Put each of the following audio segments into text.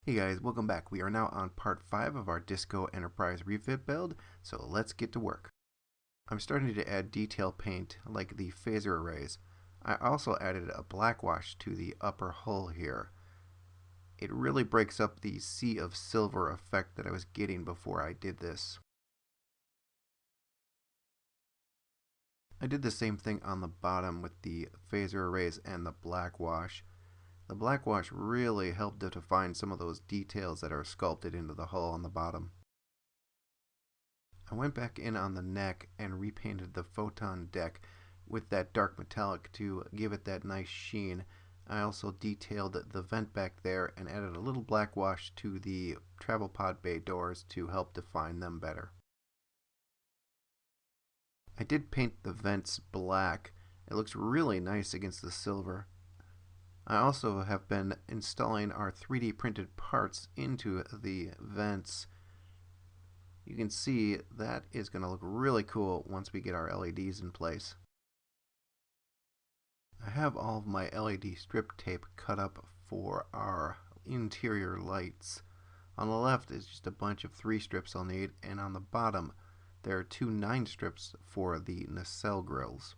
Hey guys, welcome back. We are now on part 5 of our Disco Enterprise refit build, so let's get to work. I'm starting to add detail paint like the phaser arrays. I also added a black wash to the upper hull here. It really breaks up the sea of silver effect that I was getting before I did this. I did the same thing on the bottom with the phaser arrays and the black wash. The black wash really helped to define some of those details that are sculpted into the hull on the bottom. I went back in on the neck and repainted the photon deck with that dark metallic to give it that nice sheen. I also detailed the vent back there and added a little black wash to the travel pod bay doors to help define them better. I did paint the vents black. It looks really nice against the silver. I also have been installing our 3D printed parts into the vents. You can see that is going to look really cool once we get our LEDs in place. I have all of my LED strip tape cut up for our interior lights. On the left is just a bunch of 3 strips I'll need, and on the bottom there are 2 9 strips for the nacelle grills.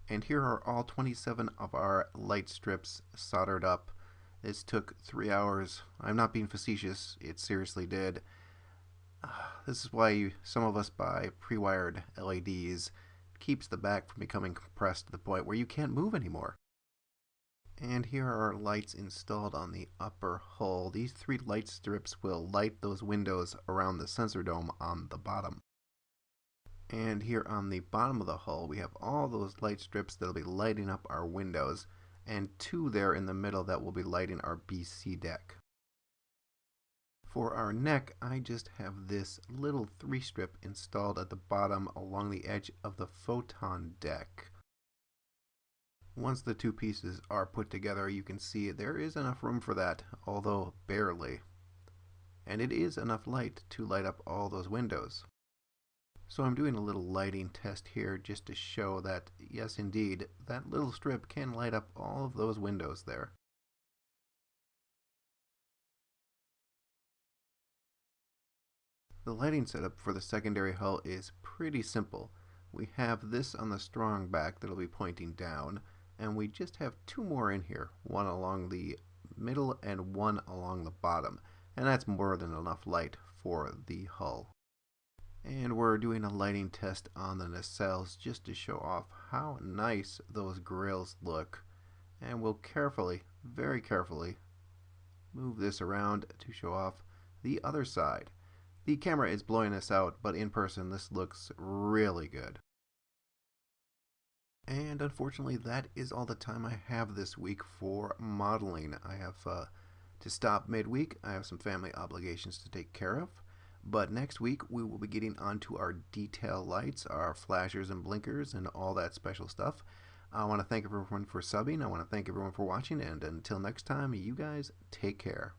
And here are all 27 of our light strips soldered up. This took 3 hours. I'm not being facetious, it seriously did. This is why some of us buy pre-wired LEDs. It keeps the back from becoming compressed to the point where you can't move anymore. And here are our lights installed on the upper hull. These 3 light strips will light those windows around the sensor dome on the bottom. And here on the bottom of the hull we have all those light strips that will be lighting up our windows, and 2 there in the middle that will be lighting our BC deck. For our neck, I just have this little 3 strip installed at the bottom along the edge of the photon deck. Once the 2 pieces are put together, you can see there is enough room for that, although barely. And it is enough light to light up all those windows. So I'm doing a little lighting test here just to show that, yes indeed, that little strip can light up all of those windows there. The lighting setup for the secondary hull is pretty simple. We have this on the strong back that'll be pointing down, and we just have 2 more in here, one along the middle and one along the bottom, and that's more than enough light for the hull. And we're doing a lighting test on the nacelles just to show off how nice those grills look. And we'll carefully, very carefully, move this around to show off the other side. The camera is blowing this out, but in person this looks really good. And unfortunately that is all the time I have this week for modeling. I have to stop midweek. I have some family obligations to take care of. But next week we will be getting onto our detail lights, our flashers and blinkers, and all that special stuff. I want to thank everyone for subbing. I want to thank everyone for watching, and until next time, you guys take care.